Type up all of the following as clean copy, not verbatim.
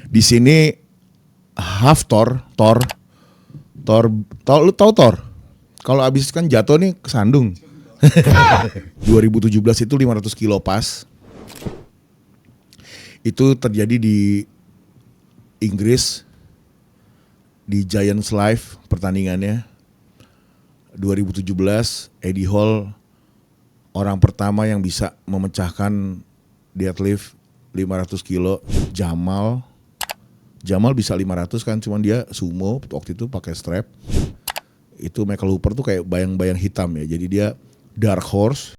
Di sini Haftor, lu tahu Thor? Kalau abis kan jatuh nih kesandung. 2017 itu 500 kilo pas. Itu terjadi di Inggris di Giants Live pertandingannya. 2017 Eddie Hall orang pertama yang bisa memecahkan deadlift 500 kilo. Jamal bisa 500 kan, cuman dia sumo waktu itu pakai strap. Itu Michael Hooper tuh kayak bayang-bayang hitam ya, jadi dia dark horse.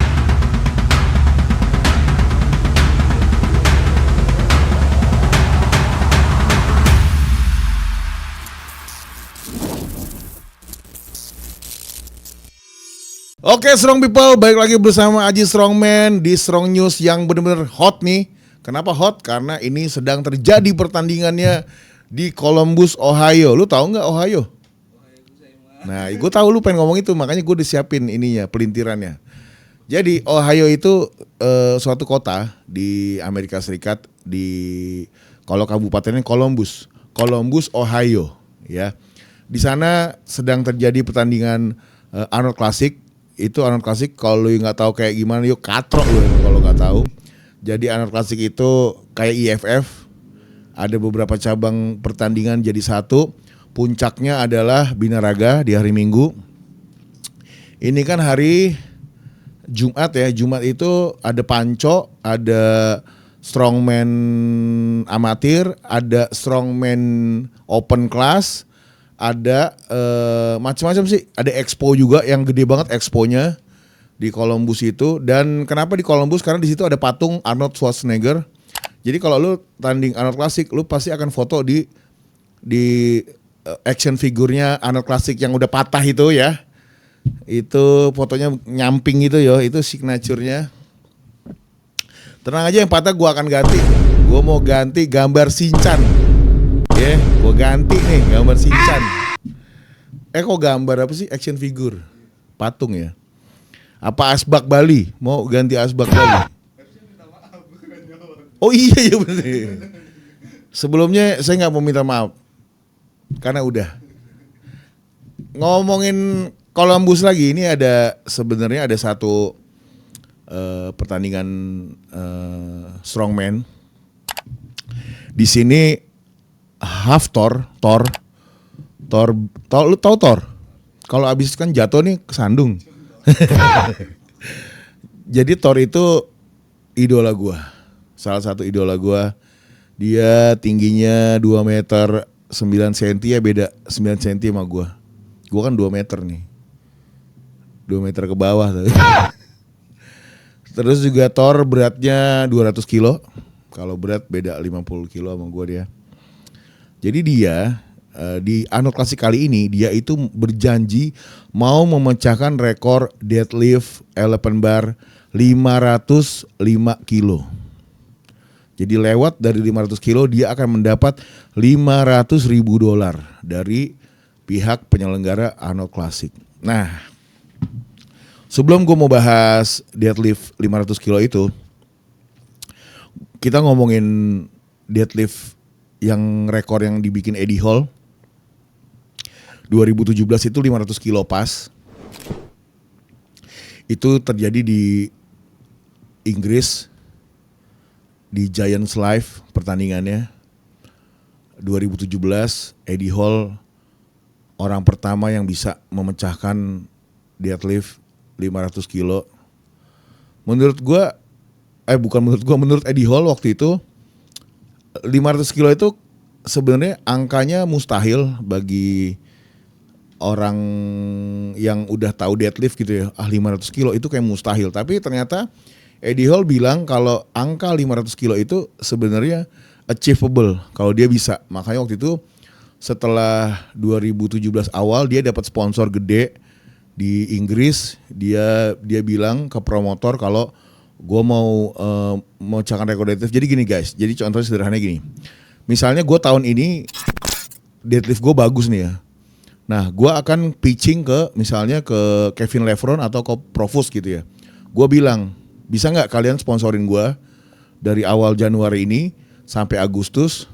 Oke, Strong People, balik lagi bersama Aji Strongman di Strong News yang benar-benar hot nih. Kenapa hot? Karena ini sedang terjadi pertandingannya di Columbus, Ohio. Lu tahu nggak Ohio? Nah, gue tahu lu pengen ngomong itu, makanya gue disiapin ininya, pelintirannya. Jadi Ohio itu suatu kota di Amerika Serikat, kalau kabupatennya Columbus, Ohio, ya. Di sana sedang terjadi pertandingan Arnold Classic. Itu Arnold Classic, kalau lu nggak tahu kayak gimana, yuk katrok lu kalau nggak tahu. Jadi Arnold Classic itu kayak IFF, ada beberapa cabang pertandingan jadi satu. Puncaknya adalah binaraga di hari Minggu. Ini kan hari Jumat ya. Jumat itu ada panco, ada strongman amatir, ada strongman open class, ada macam-macam sih. Ada expo juga yang gede banget exponya di Columbus itu. Dan kenapa di Columbus? Karena di situ ada patung Arnold Schwarzenegger. Jadi kalau lu tanding Arnold Classic, lu pasti akan foto di action figurnya Arnold Classic yang udah patah itu ya. Itu fotonya nyamping itu ya, itu signaturenya. Tenang aja, yang patah gua akan ganti. Gua mau ganti gambar Shinchan. Ya, gua ganti nih gambar Shinchan. Kok gambar apa sih? Action figure. Patung ya. Apa Asbak Bali? Mau ganti Asbak Bali. Oh iya ya bener. Sebelumnya saya nggak mau minta maaf karena udah ngomongin Columbus lagi. Ini sebenarnya ada satu pertandingan strongman. Di sini Haftor, lu tahu Thor? Kalau abis kan jatuh nih kesandung. Jadi Thor itu idola gua. Salah satu idola gua. Dia tingginya 2 meter 9 cm ya, beda 9 cm sama gua. Gua kan 2 meter nih. 2 meter ke bawah tuh. Terus juga Thor beratnya 200 kilo. Kalau berat beda 50 kilo sama gua dia. Jadi dia di Arnold Classic kali ini dia itu berjanji mau memecahkan rekor deadlift elephant bar 505 kilo. Jadi lewat dari 500 kilo dia akan mendapat $500.000 dari pihak penyelenggara Arnold Classic. Nah, sebelum gue mau bahas deadlift 500 kilo itu, kita ngomongin deadlift yang rekor yang dibikin Eddie Hall 2017 itu 500 kilo pas. Itu terjadi di Inggris di Giants Live pertandingannya. 2017 Eddie Hall orang pertama yang bisa memecahkan deadlift 500 kilo. Menurut Eddie Hall waktu itu 500 kilo itu sebenarnya angkanya mustahil bagi orang yang udah tahu deadlift gitu ya. 500 kilo itu kayak mustahil. Tapi ternyata Eddie Hall bilang kalau angka 500 kilo itu sebenarnya achievable kalau dia bisa. Makanya waktu itu setelah 2017 awal dia dapat sponsor gede di Inggris. Dia bilang ke promotor kalau gue mau memecahkan rekor deadlift. Jadi gini guys, jadi contohnya sederhana gini. Misalnya gue tahun ini deadlift gue bagus nih ya. Nah gue akan pitching misalnya ke Kevin Levron atau ke Provos gitu ya. Gue bilang, bisa gak kalian sponsorin gue dari awal Januari ini sampai Agustus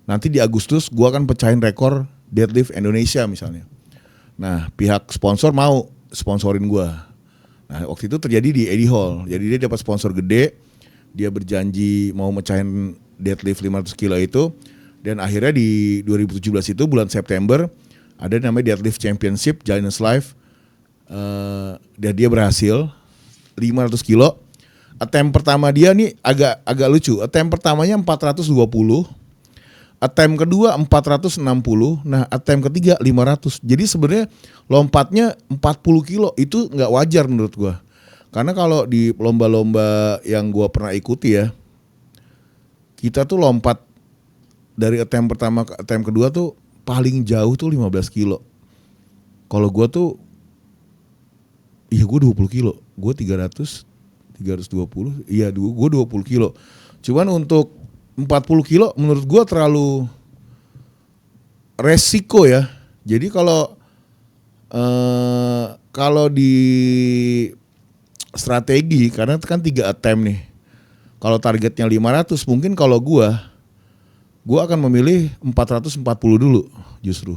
nanti di Agustus gue akan pecahin rekor deadlift Indonesia misalnya. Nah pihak sponsor mau sponsorin gue. Nah waktu itu terjadi di Eddie Hall. Jadi dia dapat sponsor gede, dia berjanji mau mecahin deadlift 500 kilo itu. Dan akhirnya di 2017 itu bulan September ada namanya Deadlift Championship Giants Life. Dan dia berhasil 500 kilo. Attempt pertama dia nih agak lucu. Attempt pertamanya 420. Attempt kedua 460. Nah attempt ketiga 500. Jadi sebenarnya lompatnya 40 kilo. Itu gak wajar menurut gua. Karena kalau di lomba-lomba yang gua pernah ikuti ya, kita tuh lompat dari attempt pertama ke attempt kedua tuh paling jauh tuh 15 kilo. Kalau gue tuh, iya gue 20 kilo. Gue 320, iya gue 20 kilo. Cuman untuk 40 kilo menurut gue terlalu resiko ya. Jadi kalau di strategi, karena kan 3 attempt nih. Kalau targetnya 500 mungkin kalau gue akan memilih 440 dulu justru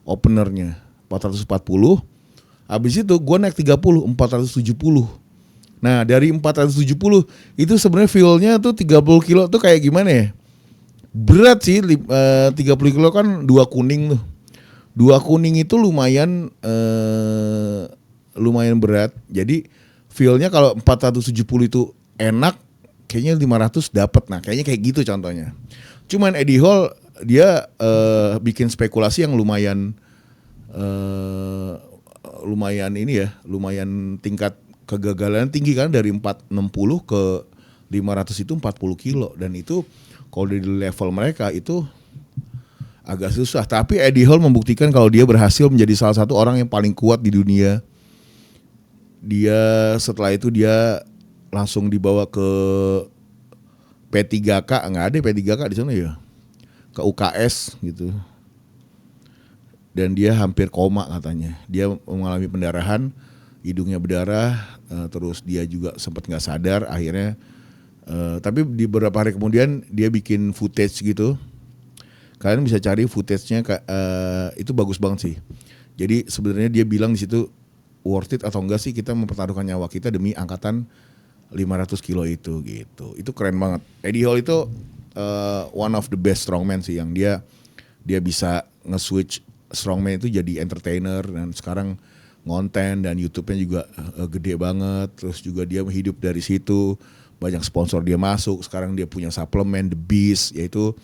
openernya 440. Habis itu gue naik 30 470. Nah dari 470 itu sebenarnya fuelnya tuh 30 kilo tuh kayak gimana ya? Berat sih 30 kilo kan 2 kuning tuh. 2 kuning itu lumayan berat. Jadi fuelnya kalau 470 itu enak, kayaknya 500 dapat. Nah kayaknya kayak gitu contohnya. Cuman Eddie Hall dia bikin spekulasi yang lumayan ini ya, lumayan tingkat kegagalan tinggi kan dari 460 ke 500 itu 40 kilo dan itu kalau di level mereka itu agak susah. Tapi Eddie Hall membuktikan kalau dia berhasil menjadi salah satu orang yang paling kuat di dunia. Dia setelah itu dia langsung dibawa ke P3K, nggak ada P3K di sana ya, ke UKS gitu. Dan dia hampir koma katanya. Dia mengalami pendarahan, hidungnya berdarah, terus dia juga sempat nggak sadar akhirnya. Tapi di beberapa hari kemudian dia bikin footage gitu. Kalian bisa cari footage-nya, itu bagus banget sih. Jadi sebenarnya dia bilang di situ worth it atau enggak sih kita mempertaruhkan nyawa kita demi angkatan 500 kilo itu gitu. Itu keren banget. Eddie Hall itu one of the best strongman sih yang dia bisa nge-switch strongman itu jadi entertainer dan sekarang ngonten dan YouTube-nya juga gede banget. Terus juga dia hidup dari situ. Banyak sponsor dia masuk. Sekarang dia punya suplemen The Beast, yaitu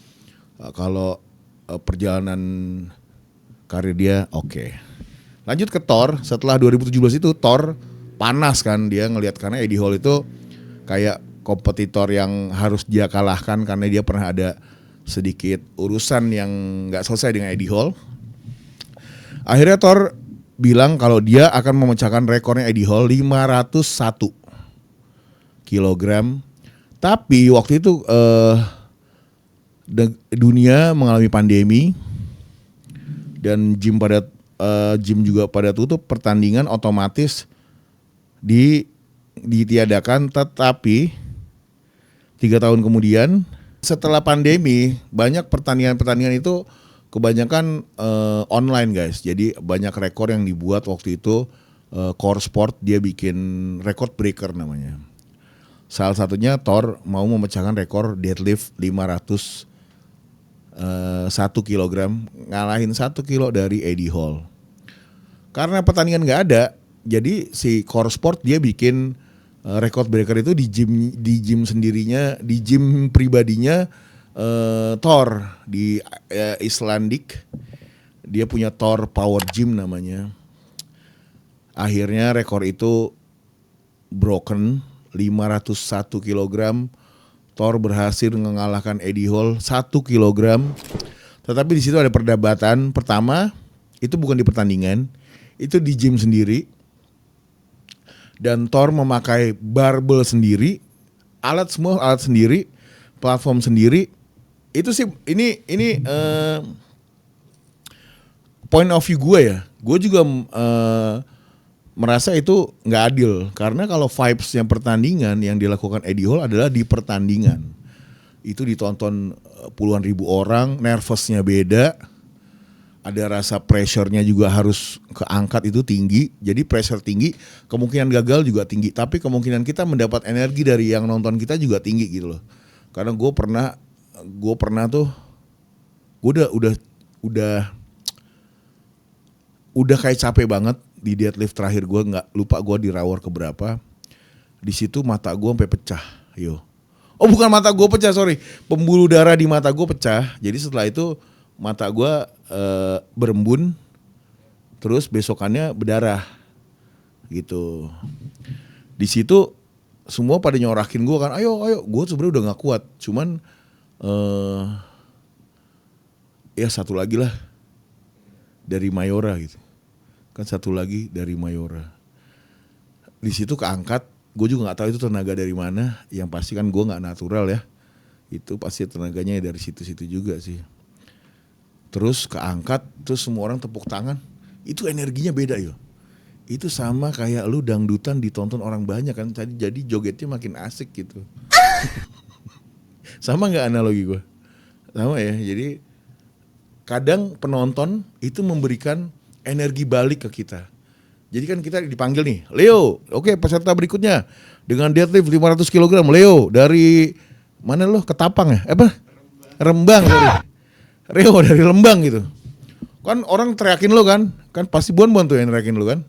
kalau perjalanan karir dia oke. Lanjut ke Thor. Setelah 2017 itu Thor panas kan dia ngelihat karena Eddie Hall itu kayak kompetitor yang harus dia kalahkan karena dia pernah ada sedikit urusan yang nggak selesai dengan Eddie Hall. Akhirnya Thor bilang kalau dia akan memecahkan rekornya Eddie Hall 501 kilogram. Tapi waktu itu dunia mengalami pandemi dan gym juga pada tutup, pertandingan otomatis ditiadakan. Tetapi 3 tahun kemudian setelah pandemi banyak pertandingan itu kebanyakan online guys. Jadi banyak rekor yang dibuat waktu itu. Core Sport dia bikin record breaker namanya. Salah satunya Thor mau memecahkan rekor deadlift 1 kilogram, ngalahin 1 kilo dari Eddie Hall. Karena pertandingan nggak ada, jadi si Core Sport dia bikin record breaker itu di gym sendirinya, di gym pribadinya Thor di Icelandic. Dia punya Thor Power Gym namanya. Akhirnya rekor itu broken 501 kilogram. Thor berhasil mengalahkan Eddie Hall 1 kilogram. Tetapi di situ ada perdebatan. Pertama, itu bukan di pertandingan, itu di gym sendiri. Dan Thor memakai barbell sendiri, alat sendiri, platform sendiri. Itu sih ini point of view gue ya. Gue juga merasa itu nggak adil karena kalau vibes yang pertandingan yang dilakukan Eddie Hall adalah di pertandingan itu ditonton puluhan ribu orang, nervousnya beda. Ada rasa pressure-nya juga harus keangkat itu tinggi. Jadi pressure tinggi, kemungkinan gagal juga tinggi. Tapi kemungkinan kita mendapat energi dari yang nonton kita juga tinggi gitu loh. Karena gue pernah tuh, gue udah kayak capek banget di deadlift terakhir gue, nggak lupa gue di rower keberapa. Di situ mata gue sampai pecah, yo. Oh bukan mata gue pecah, sorry, pembuluh darah di mata gue pecah. Jadi setelah itu mata gue berembun, terus besokannya berdarah, gitu. Di situ semua pada nyorakin gue kan, ayo, gue sebenarnya udah nggak kuat, cuman ya satu lagi lah dari Mayora gitu, kan satu lagi dari Mayora. Di situ keangkat, gue juga nggak tahu itu tenaga dari mana, yang pasti kan gue nggak natural ya, itu pasti tenaganya dari situ-situ juga sih. Terus keangkat, terus semua orang tepuk tangan, itu energinya beda yo. Itu sama kayak lu dangdutan ditonton orang banyak kan, jadi jogetnya makin asik gitu. Sama nggak analogi gue? Sama ya, jadi kadang penonton itu memberikan energi balik ke kita. Jadi kan kita dipanggil nih, Leo, oke peserta berikutnya dengan deadlift 500 kg, Leo dari mana lo? Ketapang ya? Apa? Rembang. Leo dari Lembang gitu. Kan orang teriakin lo kan pasti Bon tuh yang teriakin lo kan.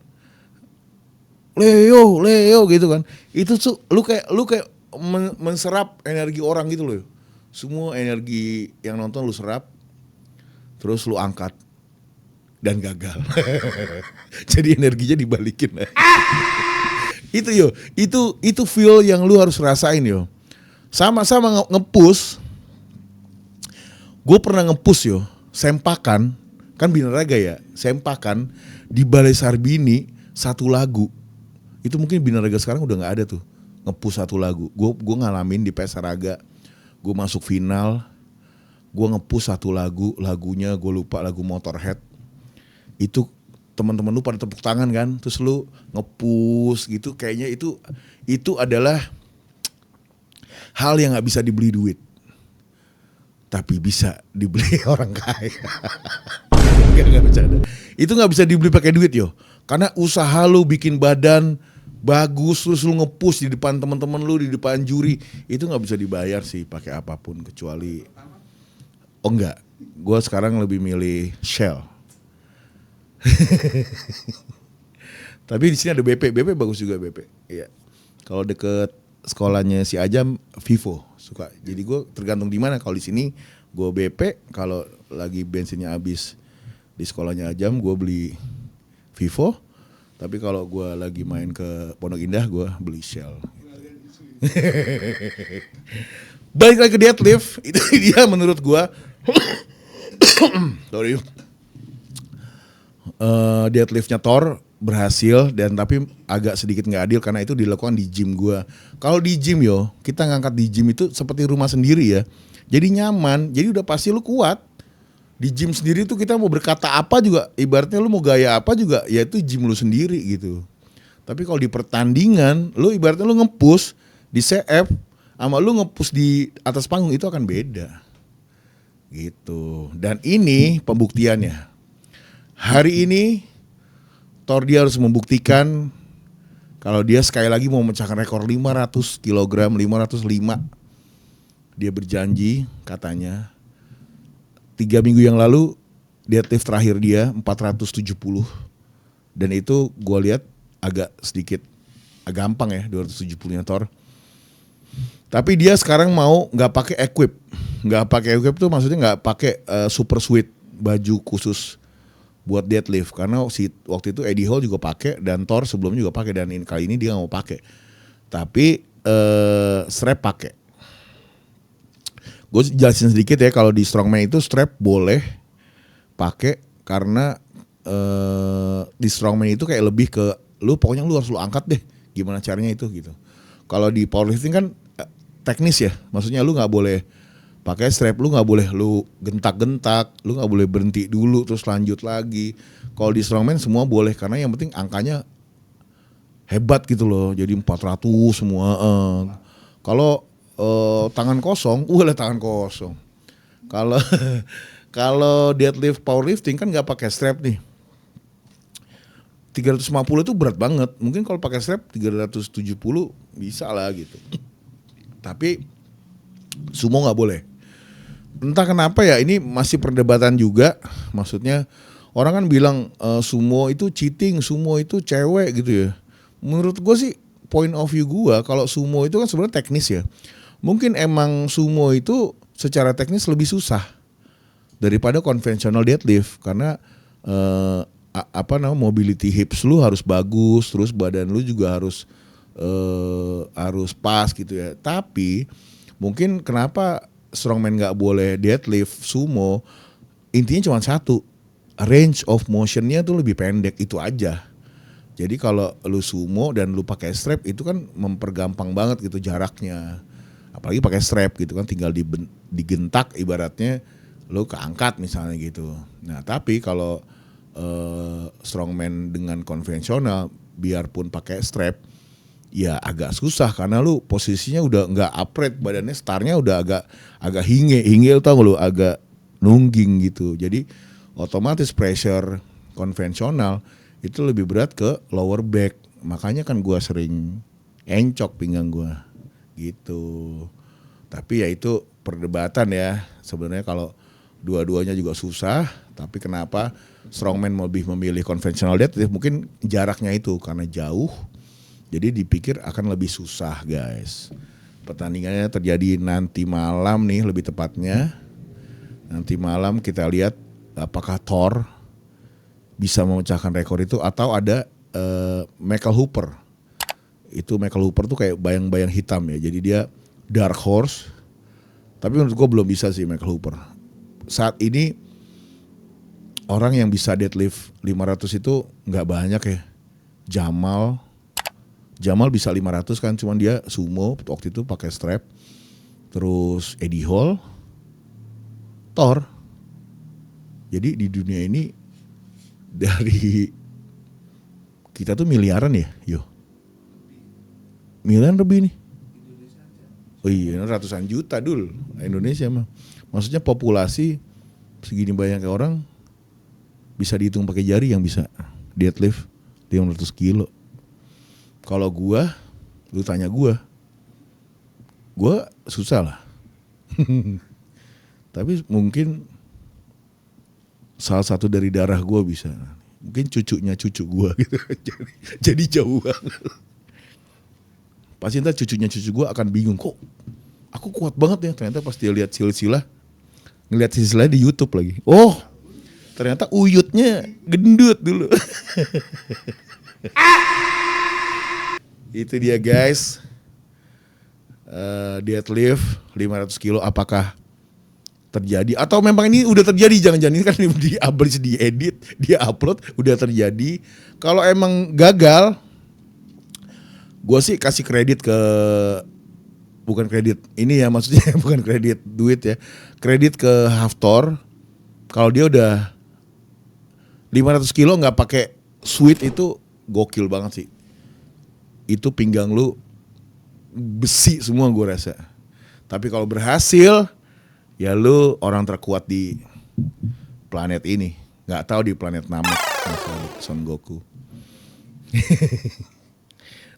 Leo gitu kan. Itu tuh lu kayak menserap energi orang gitu loh. Semua energi yang nonton lu serap, terus lu angkat dan gagal. Jadi energinya dibalikin. Itu yo, itu feel yang lu harus rasain yo. Sama-sama nge-push. Gue pernah nge-push yo, sempakan, kan Binaraga ya, sempakan di Balai Sarbini satu lagu. Itu mungkin Binaraga sekarang udah nggak ada tuh nge-push satu lagu. Gue ngalamin di PS Raga, gue masuk final, gue nge-push satu lagunya gue lupa, lagu Motorhead. Itu teman-teman lu pada tepuk tangan kan, terus lu nge-push gitu, kayaknya itu adalah hal yang nggak bisa dibeli duit, tapi bisa dibeli orang kaya. Gak bercanda. Itu nggak bisa dibeli pakai duit yo, karena usaha lu bikin badan bagus, terus lu nge-push di depan teman-teman lu, di depan juri, itu nggak bisa dibayar sih pakai apapun kecuali, oh enggak, gue sekarang lebih milih Shell. Tapi di sini ada BP bagus juga BP. Iya. Kalau deket sekolahnya si Ajam Vivo suka. Jadi gue tergantung di mana. Kalau di sini gue BP, kalau lagi bensinnya habis di sekolahnya Ajam gue beli Vivo. Tapi kalau gue lagi main ke Pondok Indah gue beli Shell. Balik lagi ke deadlift, itu dia menurut gue. Sorry. Deadliftnya Thor berhasil, dan tapi agak sedikit nggak adil karena itu dilakukan di gym gue. Kalau di gym yo, kita ngangkat di gym itu seperti rumah sendiri ya. Jadi nyaman, jadi udah pasti lu kuat. Di gym sendiri tuh kita mau berkata apa juga, ibaratnya lu mau gaya apa juga, ya itu gym lu sendiri gitu. Tapi kalau di pertandingan, lu ibaratnya lu nge-push di CF sama lu nge-push di atas panggung itu akan beda. Gitu. Dan ini pembuktiannya. Hari ini Thor dia harus membuktikan kalau dia sekali lagi mau memecahkan rekor 500 kg, 505. Dia berjanji katanya 3 minggu yang lalu deadlift terakhir dia 470. Dan itu gue lihat agak sedikit gampang ya 270-nya Thor. Tapi dia sekarang mau nggak pakai equip. Nggak pakai equip tuh maksudnya nggak pakai super suit, baju khusus buat deadlift, karena waktu itu Eddie Hall juga pakai dan Thor sebelumnya juga pakai, dan kali ini dia nggak mau pakai, tapi strap pakai. Gue jelasin sedikit ya, kalau di strongman itu strap boleh pakai karena di strongman itu kayak lebih ke lu pokoknya lu harus lu angkat deh, gimana caranya itu gitu. Kalau di powerlifting kan teknis ya, maksudnya lu nggak boleh pakai strap, lu nggak boleh lu gentak-gentak, lu nggak boleh berhenti dulu terus lanjut lagi. Kalau di strongman semua boleh, karena yang penting angkanya hebat gitu loh, jadi 400 semua. Kalau tangan kosong, tangan kosong. Kalau kalau deadlift powerlifting kan nggak pakai strap nih. 350 itu berat banget. Mungkin kalau pakai strap 370 bisa lah gitu. Tapi sumo nggak boleh. Entah kenapa ya, ini masih perdebatan juga. Maksudnya orang kan bilang sumo itu cheating, sumo itu cewek gitu ya. Menurut gue sih, point of view gue, kalau sumo itu kan sebenarnya teknis ya. Mungkin emang sumo itu secara teknis lebih susah daripada konvensional deadlift karena mobility hips lu harus bagus, terus badan lu juga harus pas gitu ya. Tapi mungkin kenapa strongman nggak boleh deadlift sumo, intinya cuma satu, range of motionnya tuh lebih pendek, itu aja. Jadi kalau lu sumo dan lu pakai strap itu kan mempergampang banget gitu jaraknya. Apalagi pakai strap gitu kan, tinggal digentak ibaratnya lu keangkat misalnya gitu. Nah tapi kalau strongman dengan konvensional biarpun pakai strap ya agak susah karena lu posisinya udah nggak upright, badannya startnya udah agak hinge tau lu, agak nungging gitu. Jadi otomatis pressure konvensional itu lebih berat ke lower back. Makanya kan gua sering encok pinggang gua gitu. Tapi ya itu perdebatan ya. Sebenarnya kalau dua-duanya juga susah, tapi kenapa strongman lebih memilih konvensional deadlift? Mungkin jaraknya itu karena jauh. Jadi dipikir akan lebih susah, guys. Pertandingannya terjadi nanti malam nih, lebih tepatnya. Nanti malam kita lihat apakah Thor bisa memecahkan rekor itu atau ada Michael Hooper. Itu Michael Hooper tuh kayak bayang-bayang hitam ya. Jadi dia dark horse. Tapi menurut gue belum bisa sih Michael Hooper. Saat ini orang yang bisa deadlift 500 itu nggak banyak ya. Jamal bisa 500 kan, cuman dia sumo waktu itu pakai strap. Terus Eddie Hall, Thor. Jadi di dunia ini dari kita tuh miliaran ya, yo. Miliaran lebih nih. Oh iya, ratusan juta dul Indonesia mah. Maksudnya populasi segini banyaknya orang bisa dihitung pakai jari yang bisa deadlift 500 kilo. Kalau lu tanya gua susah lah. Tapi mungkin salah satu dari darah gua bisa. Mungkin cucunya cucu gua gitu. Jadi jauh banget. Pasti ntar cucunya cucu gua akan bingung, kok aku kuat banget ya. Ternyata pas dia lihat silsilah, ngelihat silsilah di YouTube lagi. Oh, ternyata uyutnya gendut dulu. Itu dia guys, deadlift 500 kilo apakah terjadi atau memang ini udah terjadi, jangan-jangan ini kan diedit, dia upload udah terjadi. Kalau emang gagal, gue sih kasih kredit ke, bukan kredit ini ya maksudnya, bukan kredit duit ya, kredit ke Hafthor. Kalau dia udah 500 kilo nggak pakai sweat itu gokil banget sih. Itu pinggang lu besi semua gue rasa. Tapi kalau berhasil, ya lu orang terkuat di planet ini. Nggak tahu di planet Namek, Son Goku.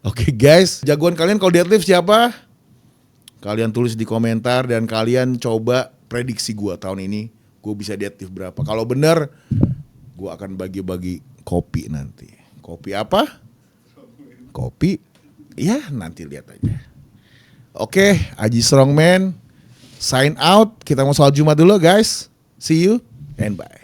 Oke guys, jagoan kalian kalau deadlift siapa? Kalian tulis di komentar dan kalian coba prediksi gue tahun ini. Gue bisa deadlift berapa? Kalau benar, gue akan bagi-bagi kopi nanti. Kopi apa? Kopi, ya nanti lihat aja. Oke, Aji Strongman sign out. Kita mau sholat Jumat dulu guys. See you and bye.